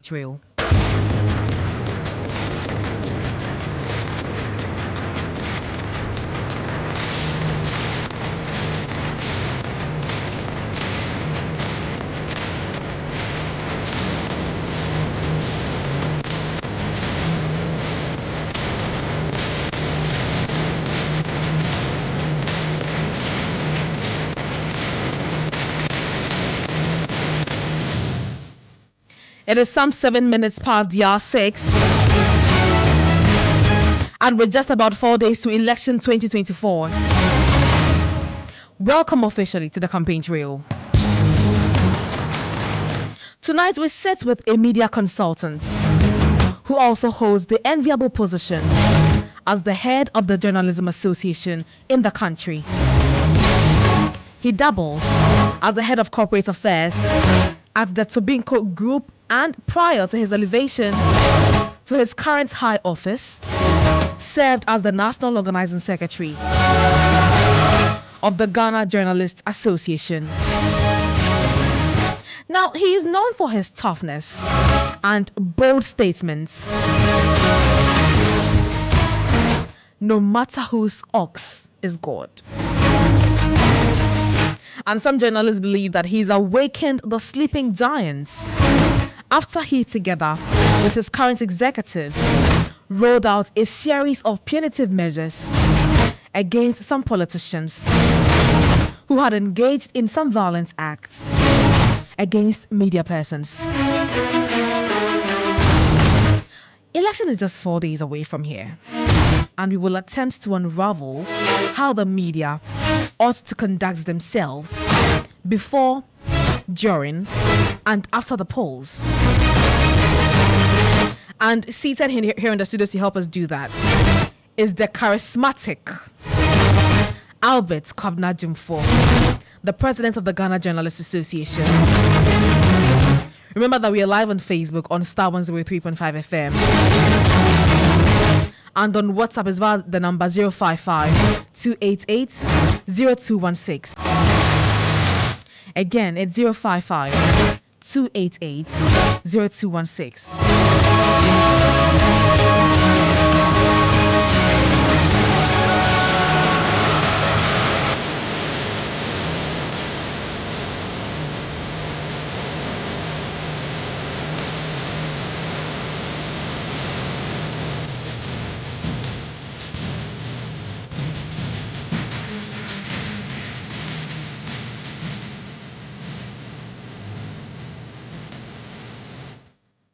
Drill. It is some 7 minutes past the hour 6, and we're just about 4 days to election 2024. Welcome officially to the campaign trail. Tonight we sit with a media consultant who also holds the enviable position as the head of the Journalism Association in the country. He doubles as the head of corporate affairs at the Tobinco Group, and prior to his elevation to his current high office, served as the National Organizing Secretary of the Ghana Journalists Association. Now, he is known for his toughness and bold statements. No matter whose ox is God. And some journalists believe that he's awakened the sleeping giants after he, together with his current executives, rolled out a series of punitive measures against some politicians who had engaged in some violent acts against media persons. Election is just 4 days away from here, and we will attempt to unravel how the media ought to conduct themselves before, during, and after the polls. And seated here in the studios to help us do that is the charismatic Kwabena Dwumfour, the president of the Ghana Journalists Association. Remember that we are live on Facebook on Starr 103.5 FM. And on WhatsApp as well, the number 055-288-0216. Again, it's 055-288-0216.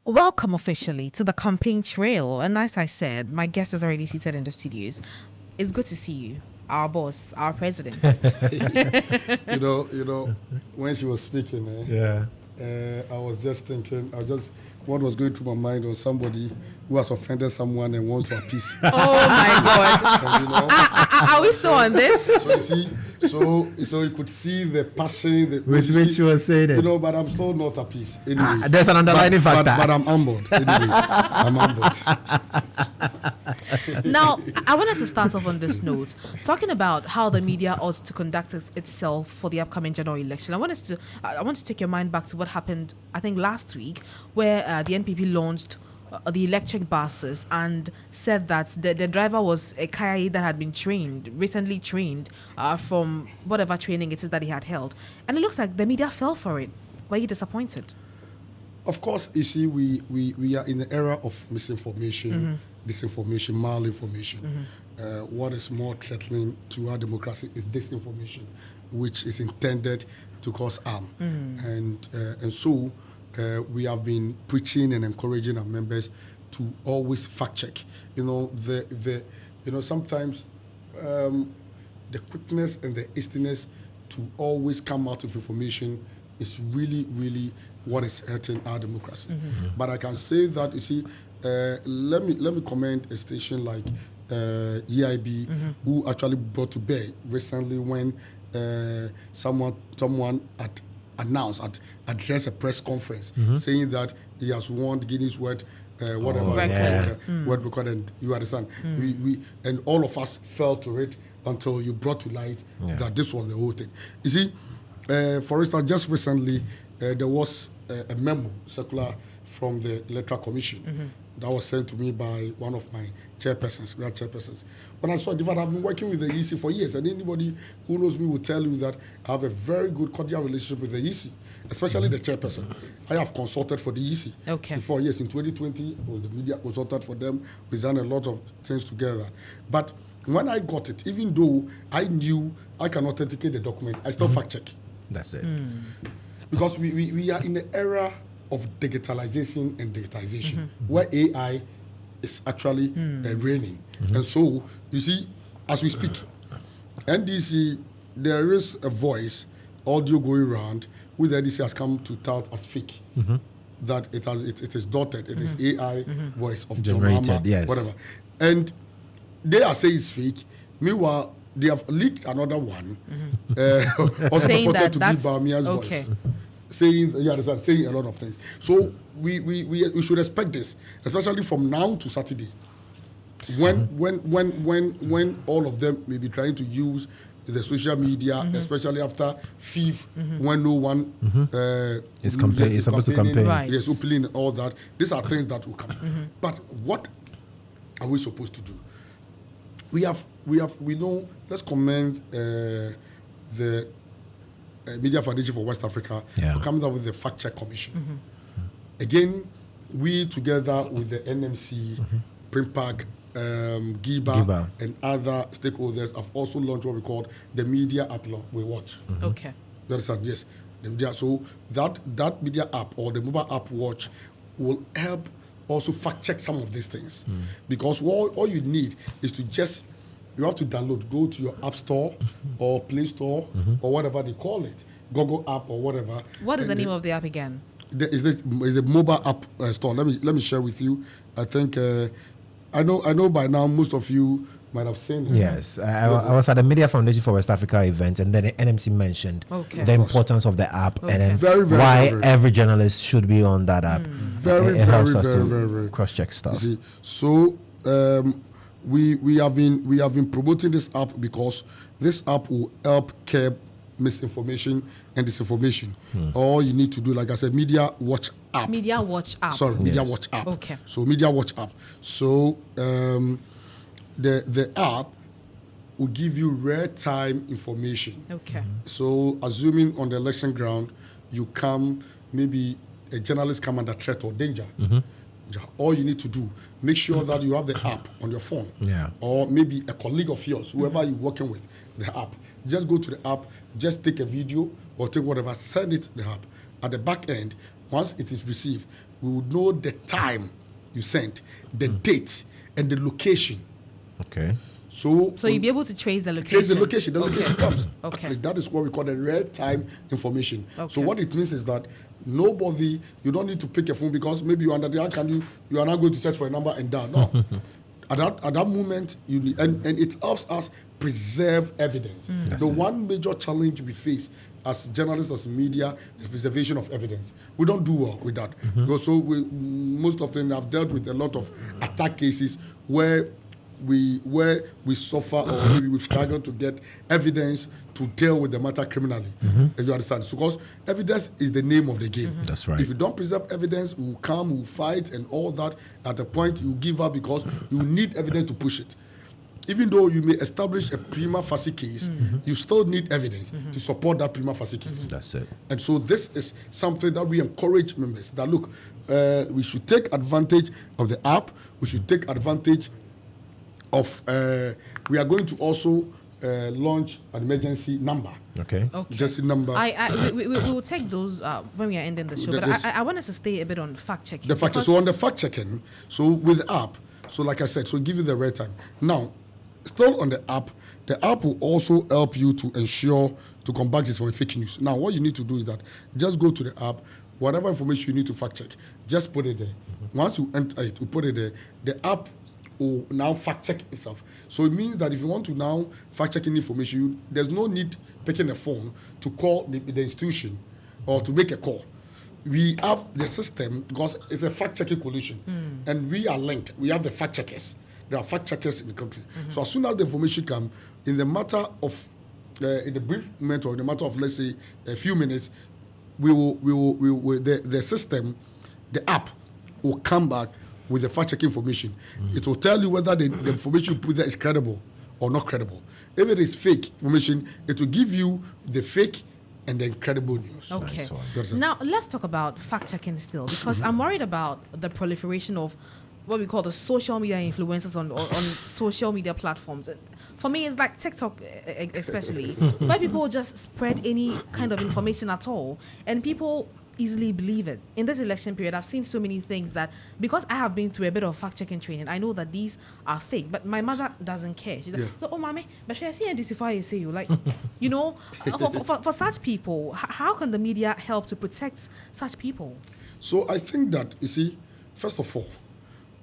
Welcome officially to the campaign trail. And as I said, my guest is already seated in the studios. It's good to see you, our boss, our president. you know, when she was speaking, I was just thinking, what was going through my mind was somebody who has offended someone and wants to appease. Oh my God! And, are we still on this? So you see, so you could see the passion with which you were saying it. But I'm still not appeased. Anyway, there's an underlying factor. But I'm humbled. Anyway, I'm humbled. Now, I want us to start off on this note, talking about how the media ought to conduct itself for the upcoming general election. I want to take your mind back to what happened, I think, last week, where the NPP launched the electric buses and said that the driver was a Kai that had been recently trained from whatever training it is that he had held. And it looks like the media fell for it. Were you disappointed? Of course, you see, we are in the era of misinformation, disinformation, malinformation. What is more threatening to our democracy is disinformation, which is intended to cause harm. And so we have been preaching and encouraging our members to always fact check. Sometimes the quickness and the hastiness to always come out of information is really, really what is hurting our democracy. But I can say that, you see, let me commend a station like EIB, who actually brought to bear recently when someone had addressed a press conference saying that he has won the Guinness World word record, and you understand. We and all of us fell to it until you brought to light that this was the whole thing. You see, for instance, just recently there was a memo circular from the Electoral Commission that was sent to me by one of my chairpersons, real chairpersons. When I saw it, I've been working with the EC for years, and anybody who knows me will tell you that I have a very good cordial relationship with the EC, especially the chairperson. I have consulted for the EC before, yes, in 2020, was the media consulted for them. We've done a lot of things together. But when I got it, even though I knew I can authenticate the document, I still fact check. That's it. Because we are in the era of digitalization and digitization, where AI is actually reigning. And so, you see, as we speak, NDC, there is a voice, audio going around, which the NDC has come to tout as fake. That it is dotted, it is AI voice of generated, yes. whatever. And they are saying it's fake. Meanwhile, they have leaked another one, also saying purported to be that's Bamia's okay. voice. Saying, you understand, saying a lot of things. So we should expect this, especially from now to Saturday, when all of them may be trying to use the social media, especially after FIF, when no one is supposed to campaign. Right. Yes, opening and all that. These are things that will come. But what are we supposed to do? We know. Let's commend the Media Foundation for West Africa for coming up with the fact check commission. Again, we together with the NMC, Primpac, GIBA, and other stakeholders have also launched what we call the Media App We Watch. Okay. You understand? Yes. The media, so that media app or the mobile app watch will help also fact check some of these things. Because all you need is to you have to download, go to your app store or Play Store or whatever they call it, Google app or whatever. What is the name of the app again? Is the mobile app store? Let me share with you. I think I know by now most of you might have seen it. Yes, I was at the Media Foundation for West Africa event, and then the NMC mentioned the importance of the app and then why every journalist should be on that app. It helps us to cross-check stuff. So we have been promoting this app because this app will help curb misinformation and disinformation. All you need to do, like I said, Media Watch app. Media Watch app. Sorry, Media Watch app. Okay. So Media Watch app. So the app will give you real-time information. Okay. So assuming on the election ground, you come, maybe a journalist come under threat or danger. All you need to do, make sure that you have the app on your phone. Or maybe a colleague of yours, whoever you're working with, the app. Just go to the app, just take a video or take whatever, send it to the app. At the back end, once it is received, we will know the time you sent, the date, and the location. Okay. So you'll be able to trace the location. Trace the location. The location comes. Okay. That is what we call the real-time information. Okay. So what it means is that you don't need to pick a phone because maybe you're under the air, you are not going to search for a number and dial. No. At that moment, you need, and it helps us preserve evidence. The one major challenge we face as journalists, as media, is preservation of evidence. We don't do well with that. Because most of them have dealt with a lot of attack cases where we suffer or maybe we struggle to get evidence to deal with the matter criminally. You understand? So because evidence is the name of the game. That's right. If you don't preserve evidence, we'll come, we'll fight and all that. At a point, you give up because you need evidence to push it. Even though you may establish a prima facie case, you still need evidence to support that prima facie case. That's it. And so this is something that we encourage members that, look, we should take advantage of the app. We should take advantage of, we are going to also launch an emergency number. Okay. Just a number. We will take those when we are ending the show. But I want us to stay a bit on fact checking. The fact so on the fact checking, so with the app, so like I said, so give you the real time. Now, still on the app will also help you to ensure to combat this for fake news. Now, what you need to do is that just go to the app, whatever information you need to fact check, just put it there. Once you enter it, you put it there. The app will now fact check itself. So it means that if you want to now fact check any information, there's no need picking a phone to call the institution or to make a call. We have the system because it's a fact checking coalition, and we are linked. We have the fact checkers. There are fact checkers in the country. So as soon as the information comes, in the matter of in the brief moment or in the matter of, let's say, a few minutes, the system, the app will come back with the fact-checking information. It will tell you whether the information you put there is credible or not credible. If it is fake information, it will give you the fake and the incredible news. Okay. Nice. Now, let's talk about fact-checking still, because I'm worried about the proliferation of what we call the social media influencers on social media platforms. And for me, it's like TikTok, especially, where people just spread any kind of information at all, and people easily believe it. In this election period, I've seen so many things that, because I have been through a bit of fact-checking training, I know that these are fake, but my mother doesn't care. She's like, oh, mommy, but I see this if I say you. Like, you know, for such people, how can the media help to protect such people? So I think that, you see, first of all,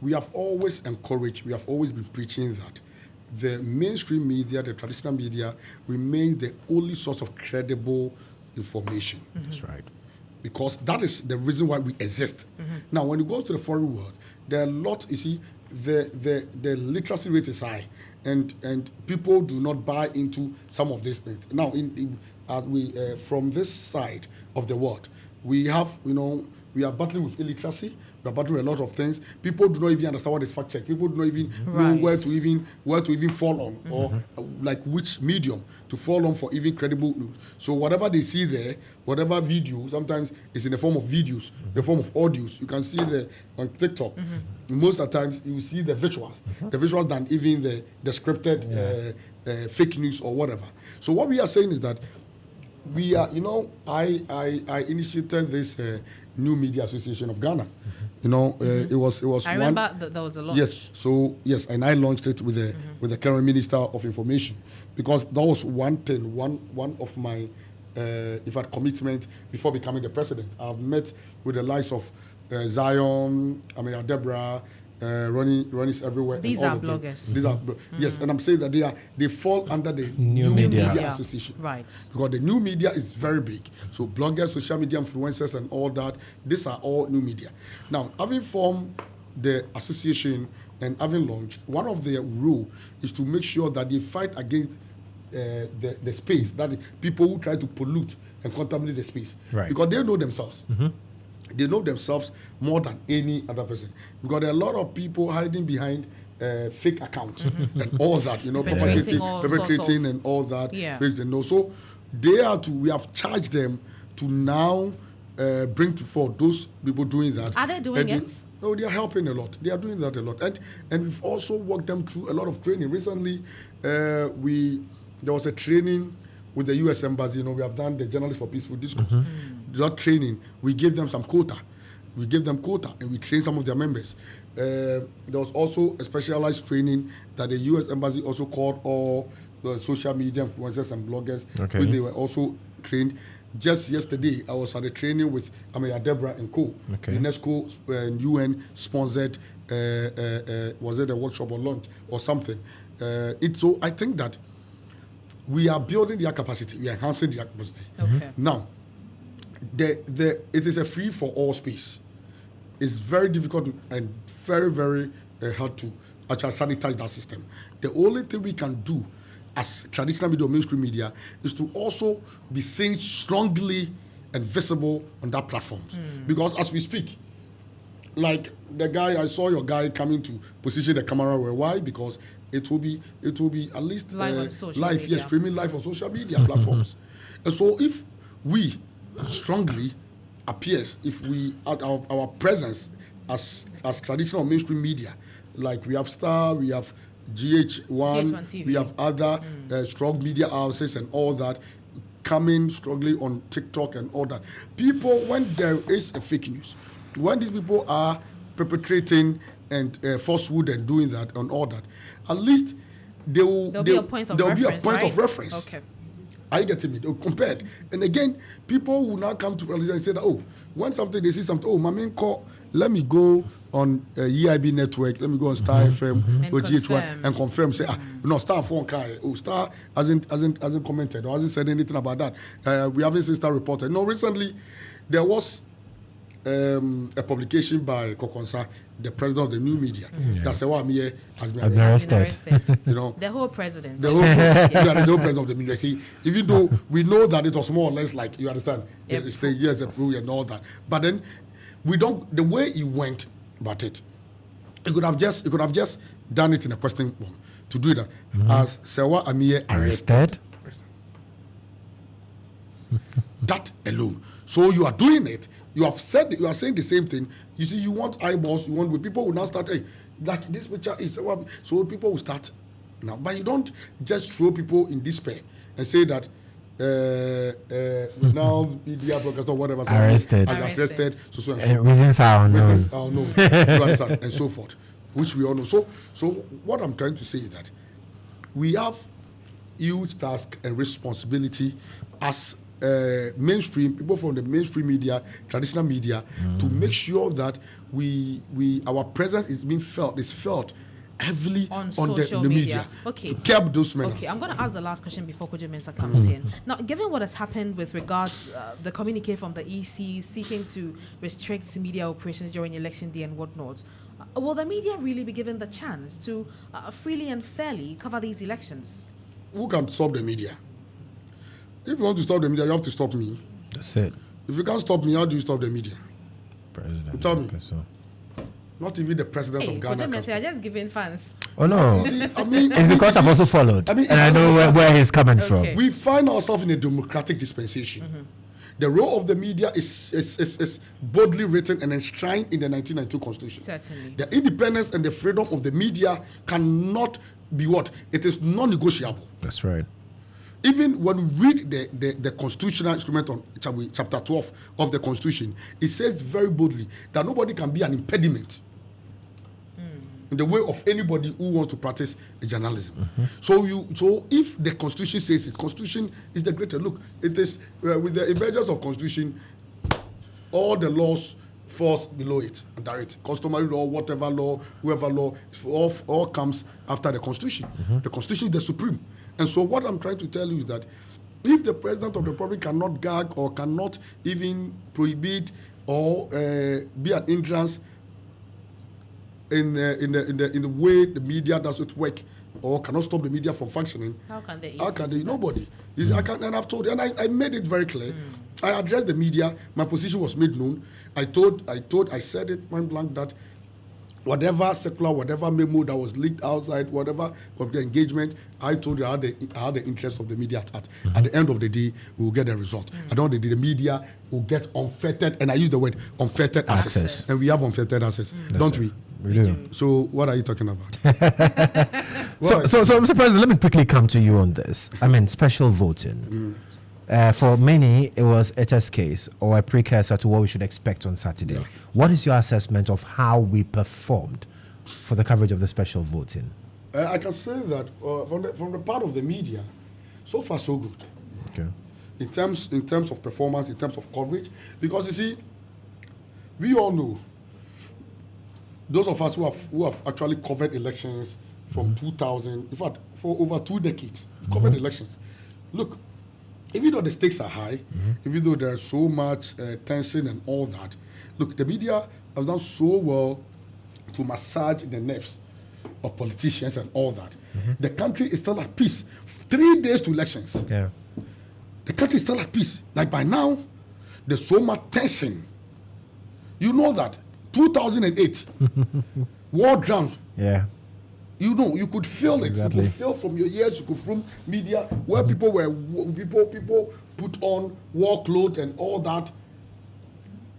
we have always encouraged, we have always been preaching that the mainstream media, the traditional media, remains the only source of credible information. That's right. Because that is the reason why we exist. Now, when it goes to the foreign world, there are a lot, you see, the literacy rate is high, and people do not buy into some of these things. Now, from this side of the world, we have, we are battling with illiteracy. We are battling with a lot of things. People do not even understand what is fact check. People do not even know where to even fall on, or like which medium to fall on for even credible news. So whatever they see there, whatever video, sometimes it's in the form of videos, the form of audios. You can see on TikTok. Most of the times you see the visuals than even the scripted fake news or whatever. So what we are saying is that we are, I initiated this New Media Association of Ghana. It was I remember that there was a launch. Yes, and I launched it with the current Minister of Information, because that was one of my commitment before becoming the president. I've met with the likes of Zion, Deborah, Ronnie's everywhere. These are bloggers. Yes, and I'm saying that they fall under the New Media Association. Right. Because the new media is very big. So bloggers, social media influencers, and all that, these are all new media. Now, having formed the association and having launched, one of their rule is to make sure that they fight against the space, that people who try to pollute and contaminate the space. Right. Because they know themselves. They know themselves more than any other person. Because there are a lot of people hiding behind fake accounts and all that, perpetrating and all that. Yeah. So we have charged them to now bring to fore those people doing that. Are they doing it? No, they are helping a lot. They are doing that a lot. And we've also walked them through a lot of training. Recently, there was a training with the U.S. Embassy. We have done the Journalists for Peaceful Discourse. That training, we gave them some quota. And we trained some of their members. There was also a specialized training that the U.S. Embassy also called all the social media influencers and bloggers, which they were also trained. Just yesterday, I was at a training with Deborah and Co. UNESCO and UN sponsored, was it a workshop or lunch or something? So I think that we are building their capacity, we are enhancing their capacity. Now, it is a free-for-all space. It's very difficult and very, very hard to actually sanitize that system. The only thing we can do as traditional media or mainstream media is to also be seen strongly and visible on that platforms. Because as we speak, like I saw your guy coming to position the camera well. Why? Because it will be at least live on social media. Streaming live on social media platforms. And so if we strongly appears, if we our presence as traditional mainstream media, like we have Starr, we have GH1, we have other strong media houses and all that coming strongly on TikTok and all that. People, when there is a fake news, when these people are perpetrating and falsehood and doing that and all that, at least there'll be a point of reference. Okay. Are you getting me? Compared. And again, people will now come to realize and say that, when something, they see something, my main call, let me go on EIB network, let me go on Starr FM or GH1 and confirm, say, Starr phone car, Starr hasn't commented or hasn't said anything about that. We haven't seen Starr reported. No, recently, there was a publication by Kokonsa, the president of the new media, that Sewamie has been arrested. The whole president. The whole president of the media. See, even though we know that it was more or less like, you understand, stay years ago and all that. But then, the way it went, about it. He could have just done it in a question form to do that as Sewa Amiye arrested. That alone. So you are doing it. You are saying the same thing. You see, you want eyeballs. You want people will now start. Hey, like this picture is so people will start now. But you don't just throw people in despair and say that now media broadcaster or whatever arrested. So and reasons are unknown. You understand, and so forth, which we all know. So what I'm trying to say is that we have huge task and responsibility as mainstream people from the mainstream media, traditional media, to make sure that our presence is being felt heavily on the media. Okay. To curb those menace. Okay, I'm going to ask the last question before Kojo Mensah comes in. Now, given what has happened with regards the communique from the EC seeking to restrict media operations during election day and whatnot, will the media really be given the chance to freely and fairly cover these elections? Who can stop the media? If you want to stop the media, you have to stop me. That's it. If you can't stop me, how do you stop the media? President. Tell me. Not even the president of Ghana. Kojo Mensah, you're just giving fans. Oh no! See, I mean, it's because I've also followed, and I know where he's coming from. We find ourselves in a democratic dispensation. The role of the media is boldly written and enshrined in the 1992 Constitution. Certainly. The independence and the freedom of the media cannot be what? It is non-negotiable. That's right. Even when we read the constitutional instrument on chapter 12 of the Constitution, it says very boldly that nobody can be an impediment in the way of anybody who wants to practice journalism. So if the Constitution says it, Constitution is the greater. Look, it is with the emergence of Constitution, all the laws falls below it and direct. Customary law, whatever law, whoever law, all comes after the Constitution. The Constitution is the supreme. And so what I'm trying to tell you is that if the President of the Republic cannot gag or cannot even prohibit or be an hindrance in the way the media does its work, or cannot stop the media from functioning, how can they? Nobody. And I've told you, and I made it very clear. I addressed the media. My position was made known. I said it point blank that whatever circular, whatever memo that was leaked outside, whatever of the engagement, I told you I had the interest of the media at heart. At the end of the day, we will get the result. At the end of the day, the media will get unfettered, and I use the word unfettered access. And we have unfettered access, don't we? We do. So what are you talking about? so Mr. President, let me quickly come to you on this. I mean, special voting. For many, it was a test case or a precursor to what we should expect on Saturday. Yeah. What is your assessment of how we performed for the coverage of the special voting? I can say that from the part of the media, so far so good. Okay. In terms of performance, in terms of coverage, because you see, we all know, those of us who have actually covered elections from 2000, in fact, for over 2 decades, covered elections. Look, even though the stakes are high, even though there's so much tension and all that, look, the media has done so well to massage the nerves of politicians and all that. The country is still at peace. 3 days to elections. Yeah. The country is still at peace. Like by now, there's so much tension. You know that. 2008, war drums. Yeah. You know, you could feel it. Exactly. You could feel from your ears, you could from media, where people put on war clothes and all that,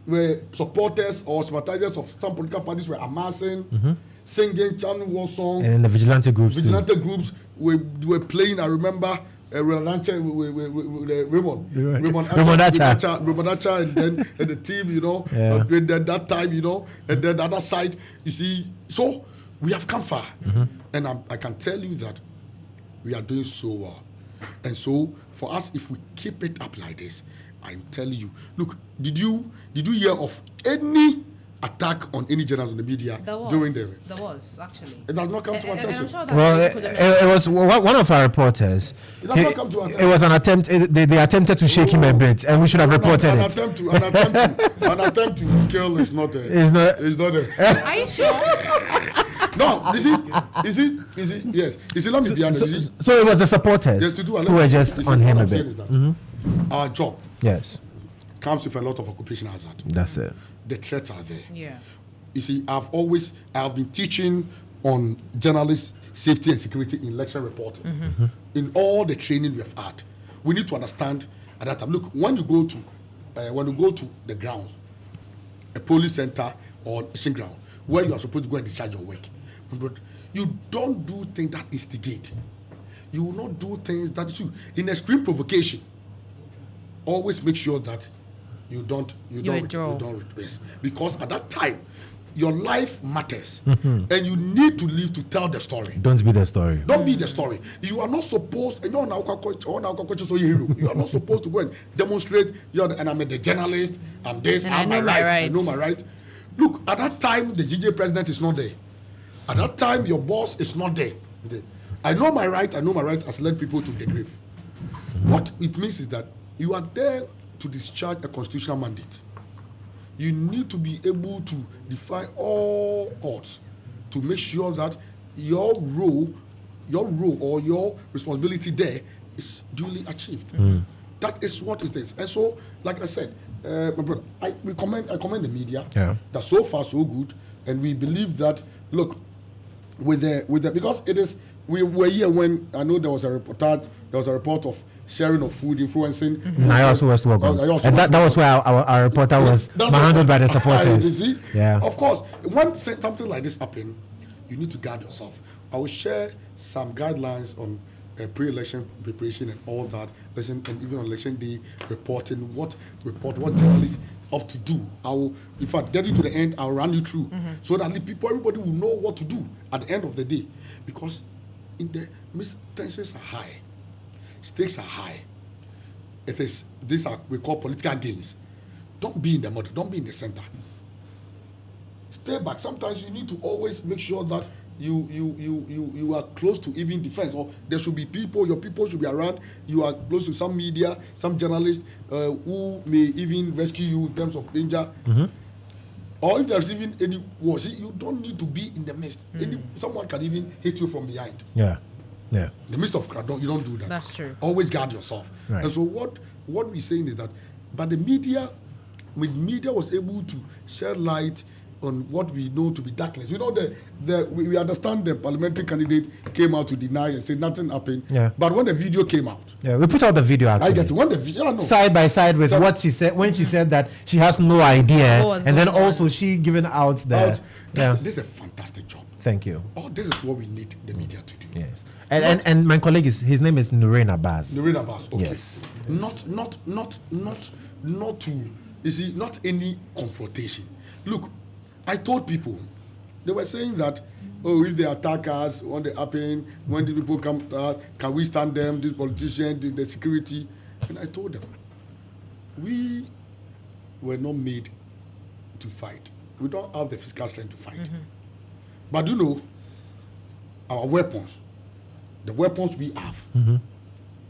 where supporters or sympathizers of some political parties were amassing, singing, chanting war songs. And the vigilante groups groups were playing, I remember, Raymond Acha, and then and the team, you know, that time, you know, and then the other side, you see. So we have come far, and I can tell you that we are doing so well. And so for us, if we keep it up like this, I'm telling you. Look, did you hear of any attack on any journalists in the media during the... There was, actually. It has not come to attention. Sure it was one of our reporters. It has not come to attention. It was an attempt. They attempted to shake him a bit, and we should have reported an it. An attempt to kill is not there. It's not there. Are you sure? No, is it? Yes. Let me be honest. So it was the supporters who were just on him a bit. Our job comes with a lot of occupational hazard. That's it. The threats are there. Yeah. you see, I have been teaching on journalist safety and security in election reporting. In all the training we have had, we need to understand at that time. Look, when you go to the grounds, a police center or election ground, where you are supposed to go and discharge your work, but you don't do things that instigate. You will not do things that you in extreme provocation. Always make sure that you don't repress, because at that time your life matters, and you need to live to tell the story. Don't be the story. Don't be the story. You are not supposed. You are not supposed to go and demonstrate. And I'm the journalist. I'm this. And I'm my rights. I know my right. Look, at that time the GJ president is not there. At that time your boss is not there. I know my right. I know my right has led people to the grave. What it means is that you are there to discharge a constitutional mandate. You need to be able to defy all odds to make sure that your role or your responsibility there is duly achieved. That is what it is. And so, like I said, my brother, I commend the media. That so far so good, and we believe that. Look, with the because it is. We were here when I know there was a report of sharing of food, influencing. I also was to work on. And that was where our reporter was manhandled by the supporters. You see? Yeah. Of course, when something like this happens, you need to guard yourself. I will share some guidelines on pre-election preparation and all that, and even on election day reporting, what journalists have to do. I will, in fact, get you to the end. I'll run you through so that everybody will know what to do at the end of the day, because tensions are high, stakes are high. These are we call political games. Don't be in the middle. Don't be in the center. Stay back. Sometimes you need to always make sure that you are close to even defense, or there should be people. Your people should be around. You are close to some media, some journalists who may even rescue you in terms of danger. Or if there's even any war, you don't need to be in the midst. Someone can even hit you from behind. Yeah. In the midst of crowd, you don't do that. That's true. Always guard yourself. Right. And so what we're saying is that, but the media was able to shed light on what we know to be darkness. We know we understand the parliamentary candidate came out to deny and said nothing happened. Yeah. But when the video came out, we put out the video actually. I get it. When the video, side by side with what she said when she said that she has no idea, and then also she given out the. This is a fantastic job. Thank you. This is what we need the media to do. Yes. And my colleague his name is Nurain Abbas. Nurain Abbas. Okay. Yes. Not to, you see, not any confrontation. Look, I told people, they were saying that, if they attack us, when they happen, when the people come to us, can we stand them, these politicians, the security? And I told them, we were not made to fight. We don't have the physical strength to fight. But you know, our weapons, the weapons we have,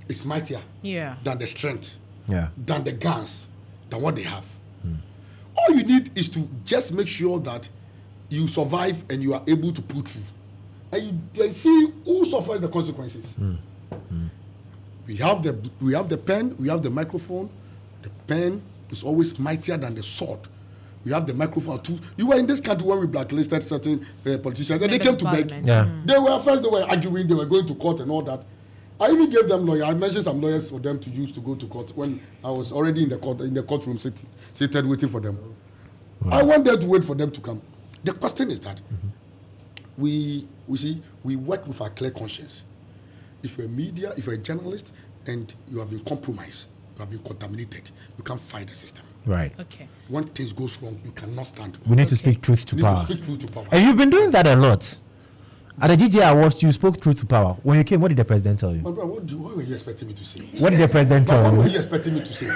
is mightier than the strength, than the guns, than what they have. All you need is to just make sure that you survive and you are able to pull through. And you see who suffers the consequences. We have the pen, we have the microphone. The pen is always mightier than the sword. We have the microphone too. You were in this country when we blacklisted certain politicians, and they came to beg. They were arguing, they were going to court and all that. I even gave them lawyers. I mentioned some lawyers for them to use to go to court when I was already in the courtroom seated waiting for them. I went there to wait for them to come. The question is that we work with our clear conscience. If you're a media, if you're a journalist, and you have been compromised, you have been contaminated, you can't fight the system. Right. Okay. When things goes wrong, you cannot stand. We need to speak truth to power. power. And you've been doing that a lot. At the GJ Awards, you spoke truth to power. When you came, what did the president tell you? My brother, what were you expecting me to say? What did the president tell you? What were you expecting me to say?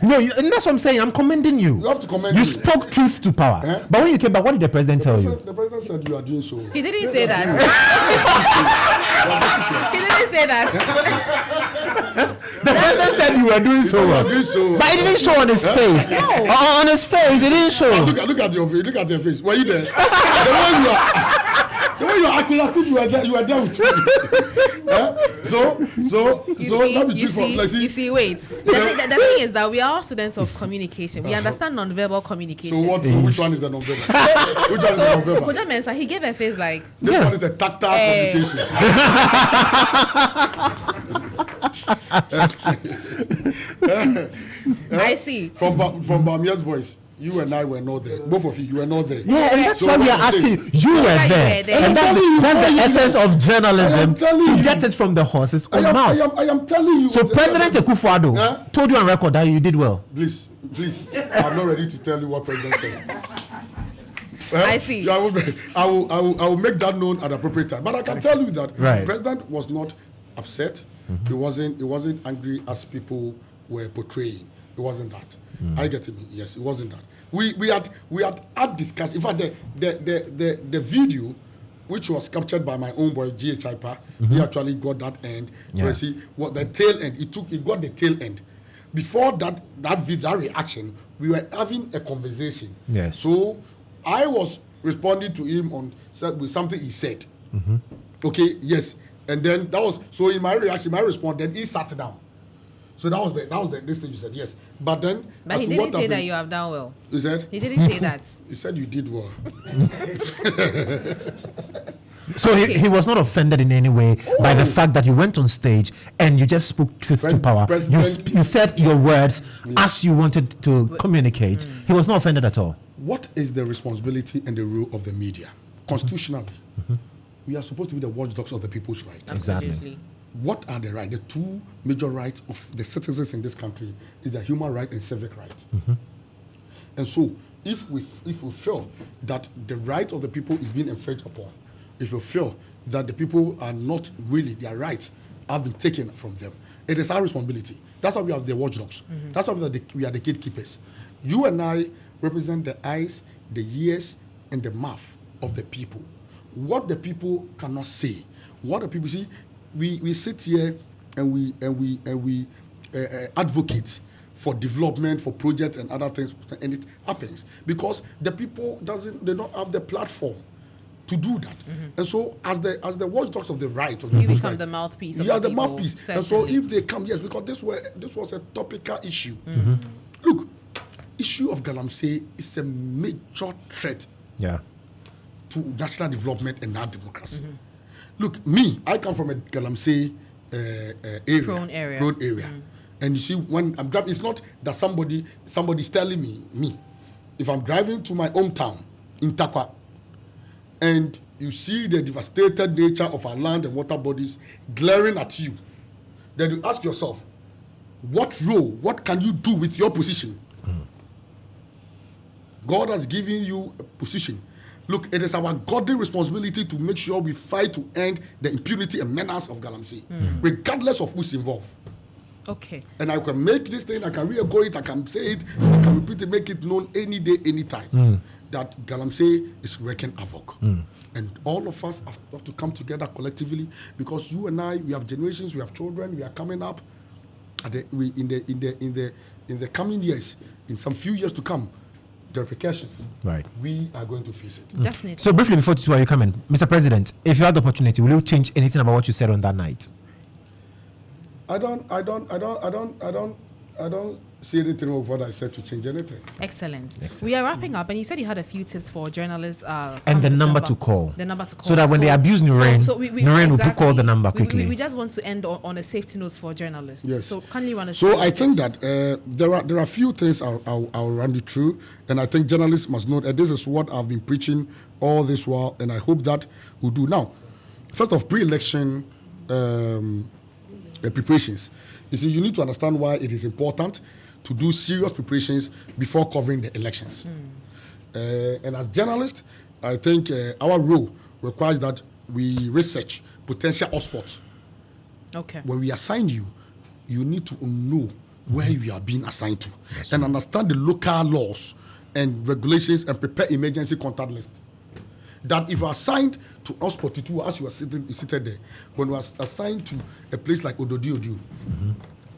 And that's what I'm saying. I'm commending you. You have to commend You me. spoke truth to power. But when you came back, what did the president tell you? The president said you are doing so. He didn't say that. He didn't say that. The president said you were doing so well. But it didn't show on his face. No. On his face, it didn't show. Look at your face. Were you there? The way you are. The way you're acting as if you were there with me. You see, wait. The thing is that we are all students of communication. We understand non-verbal communication. So which one is the non-verbal? Which one is the non-verbal? Koja Mensah, he gave a face like... This one is a tactile communication. I see. From Bamia's voice, you and I were not there. Both of you were not there. Yeah, and that's why we are asking you. You were there. And that's the essence of journalism, to get it from the horse's own mouth. I am telling you. So President Akufo-Addo told you on record that you did well. Please, I'm not ready to tell you what President said. I see. I will make that known at appropriate time. But I can tell you that the President was not upset. He wasn't angry as people were portraying. It wasn't that. I get it. Yes, it wasn't that. We had discussion. In fact, the video, which was captured by my own boy G.H. Hyper, he actually got that end. Yeah. Where see what the tail end. He got the tail end. Before that reaction, we were having a conversation. Yes. So I was responding to him with something he said. Okay. Yes. And then that was so in my reaction, my response. Then he sat down. So that was this thing you said, yes. But then... But he didn't say that you have done well. You said? He didn't say that. He said you did well. So he was not offended in any way by the fact that you went on stage and you just spoke truth to power. You said your words as you wanted to communicate. He was not offended at all. What is the responsibility and the role of the media? Constitutionally, we are supposed to be the watchdogs of the people's right. Exactly. What are the rights? The two major rights of the citizens in this country is the human right and civic right. And so, if we feel that the right of the people is being infringed upon, if we feel that the people are not really, their rights have been taken from them, it is our responsibility. That's why we have the watchdogs. That's why we are the gatekeepers. You and I represent the eyes, the ears, and the mouth of the people. What the people cannot say, what the people see. We sit here and we advocate for development, for projects and other things, and it happens because the people they don't have the platform to do that. And so as the watchdogs of the right, of the you become the mouthpiece. You are the mouthpiece. Certainly. And so if they come, yes, because this was a topical issue. Look, issue of Galamsey is a major threat. To national development and our democracy. Look, I come from a Galamsey area. Prone area. And you see, when I'm driving, it's not that somebody's telling me, if I'm driving to my hometown in Takwa, and you see the devastated nature of our land and water bodies glaring at you, then you ask yourself, what can you do with your position? God has given you a position. Look, it is our godly responsibility to make sure we fight to end the impunity and menace of Galamsey, regardless of who's involved. Okay. And I can make this thing, I can re-echo it, I can say it, I can repeat it, make it known any day, any time, that Galamsey is wreaking havoc. And all of us have to come together collectively because you and I, we have generations, we have children, we are coming up. In the coming years, in some few years to come, the repercussions, we are going to face it. Definitely. So briefly before you come in, Mr. President, if you had the opportunity, will you change anything about what you said on that night? I don't see anything of what I said to change anything. Excellent. We are wrapping up, and you said you had a few tips for journalists. And the number to call. So that when they abuse Noreen, Noreen will call the number quickly. We just want to end on a safety note for journalists. Yes. So kindly run us through. So I think that there are a few things I'll run you through, and I think journalists must know that this is what I've been preaching all this while, and I hope that we'll do. Now, first of pre-election preparations. You see, you need to understand why it is important to do serious preparations before covering the elections. And as journalists, I think our role requires that we research potential hotspots. Okay. When we assign you, you need to know where you are being assigned to and understand the local laws and regulations and prepare emergency contact list. That if you are assigned to hotspot 2, as you are seated there, when you are assigned to a place like Ododi,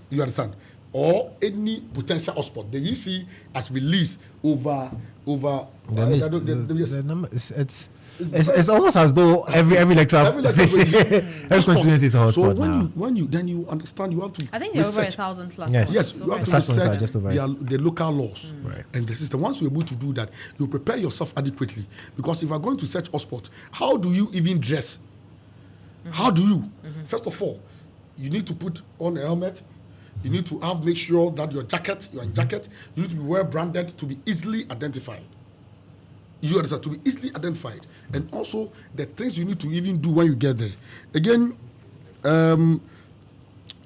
you understand? Or any potential hotspot. The EC has released over the number. It's It's almost as though every electoral constituency is a hotspot. So now. when you understand, you have to. I think there are over 1,000 plus. Yes, you have to research the local laws and the system. Once you're able to do that, you prepare yourself adequately. Because if you're going to search hotspot, how do you even dress? How do you? First of all, you need to put on a helmet. You need to make sure that you're in jacket. You need to be well branded to be easily identified. You understand? To be easily identified. And also the things you need to even do when you get there. Again,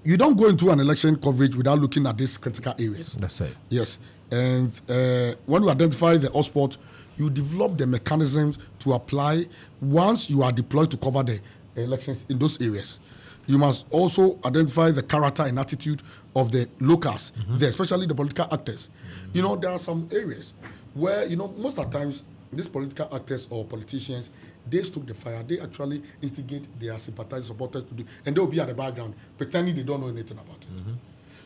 you don't go into an election coverage without looking at these critical areas. That's it. Yes. And when you identify the hotspot, you develop the mechanisms to apply once you are deployed to cover the elections in those areas. You must also identify the character and attitude of the locals, especially the political actors. You know, there are some areas where, most of the times, these political actors or politicians, they stoke the fire. They actually instigate their sympathizers, supporters to do, and they'll be at the background, pretending they don't know anything about it.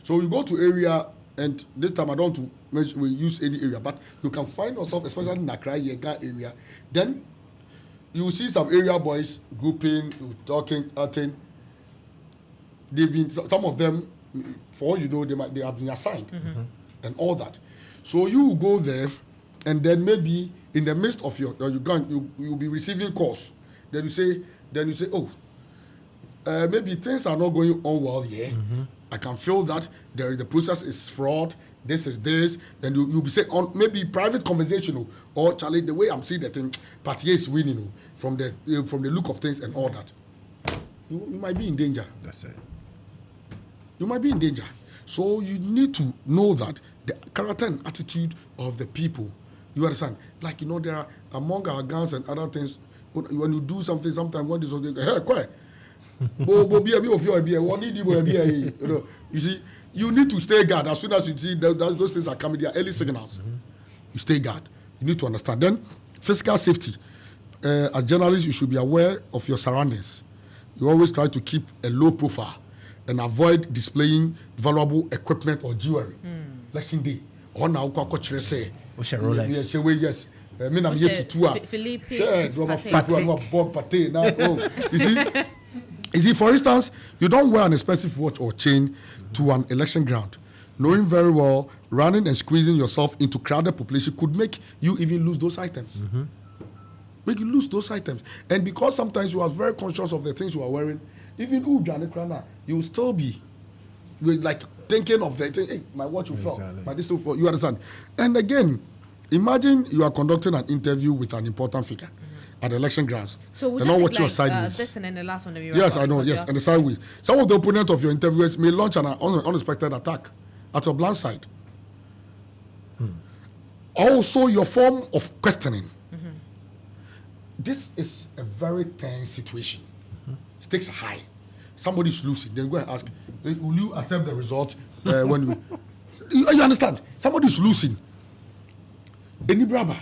So you go to area, and this time I don't want to use any area, but you can find yourself, especially in Accra, Yega area, then you will see some area boys grouping, talking, acting. They've been, some of them, for all you know, they have been assigned and all that. So you will go there, and then maybe in the midst of you'll be receiving calls. Then you say, oh, maybe things are not going on well here. I can feel that the process is fraud. This is this. Then you'll be saying on maybe private conversation or Charlie, the way I'm seeing the thing, party is winning from the look of things and all that. You might be in danger. That's it. You might be in danger. So you need to know that the character and attitude of the people. You understand? Like, there are among our guns and other things, when you do something, sometimes one is hey, quiet. You see, you need to stay guard. As soon as you see those things are coming, they are early signals. You stay guard. You need to understand. Then, physical safety. As journalists, you should be aware of your surroundings. You always try to keep a low profile and avoid displaying valuable equipment or jewelry. Election day. Or now, say. Rolex. Yes. I'm here to tour. You see, for instance, you don't wear an expensive watch or chain to an election ground, knowing very well running and squeezing yourself into crowded population could make you even lose those items. Make you lose those items. And because sometimes you are very conscious of the things you are wearing, even you will still be like thinking of the thing, hey, my watch will fall. But this will fall. You understand? And again, imagine you are conducting an interview with an important figure at the election grounds. So would not watch your sideways. This and then the last one that we yes, I know. Yes, and the sideways. Some of the opponents of your interviewers may launch an unexpected attack at your blind side. Also, your form of questioning. This is a very tense situation. Stakes are high. Somebody is losing. Then go and ask, will you accept the result when you understand? Somebody is losing. Any brother.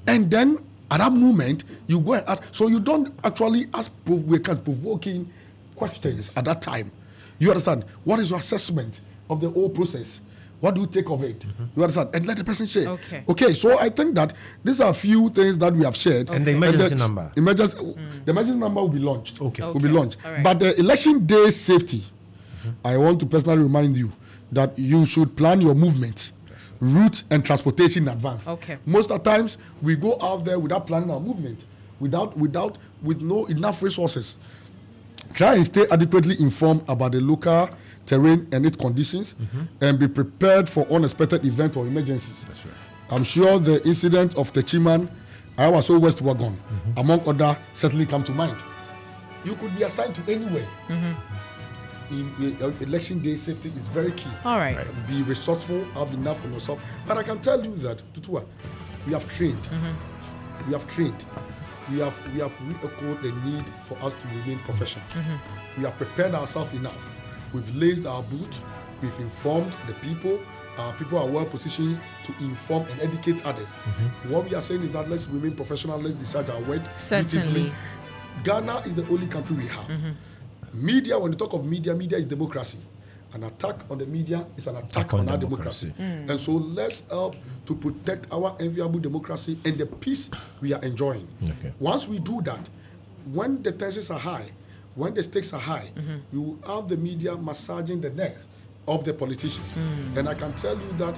And then at that moment, you go and ask. So you don't actually ask provoking questions at that time. You understand? What is your assessment of the whole process? What do you take of it? You understand? And let the person share. Okay. So I think that these are a few things that we have shared. And the emergency number. The emergency number will be launched. Will be launched. Right. But the election day safety, I want to personally remind you that you should plan your movement, route, and transportation in advance. Most of the times we go out there without planning our movement, with no enough resources. Try and stay adequately informed about the local terrain and its conditions, and be prepared for unexpected events or emergencies. That's right. I'm sure the incident of the Chiman, Ayawaso West Wagon, among other, certainly come to mind. You could be assigned to anywhere. In election day, safety is very key. All right. Be resourceful, have enough on yourself. But I can tell you that, Tutua, we have trained. We have trained. We have re-echoed the need for us to remain professional. We have prepared ourselves enough. We've laced our boots. We've informed the people. Our people are well positioned to inform and educate others. What we are saying is that let's remain professional. Let's discharge our work. Certainly. Ghana is the only country we have. Media, when you talk of media is democracy. An attack on the media is an attack on our democracy. And so let's help to protect our enviable democracy and the peace we are enjoying. Okay. Once we do that, when the tensions are high, when the stakes are high, you will have the media massaging the neck of the politicians. And I can tell you that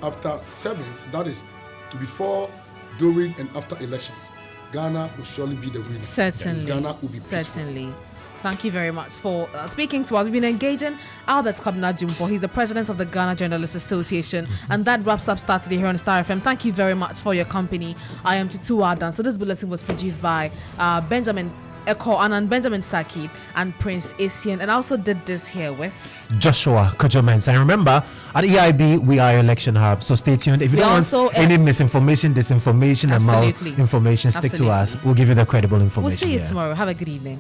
after 7th, that is before, during, and after elections, Ghana will surely be the winner. Certainly. Ghana will be peaceful. Certainly. Thank you very much for speaking to us. We've been engaging Albert Kwabena Dwumfour. He's the president of the Ghana Journalists Association. And that wraps up Starr today here on Starr FM. Thank you very much for your company. I am Tutu Adan. So this bulletin was produced by Benjamin Eko and Benjamin Saki and Prince Asian. And I also did this here with Joshua Kojomens. And remember, at EIB, we are election hub. So stay tuned. If you don't want any misinformation, disinformation, and malinformation, stick to us. We'll give you the credible information. We'll see you tomorrow. Have a good evening.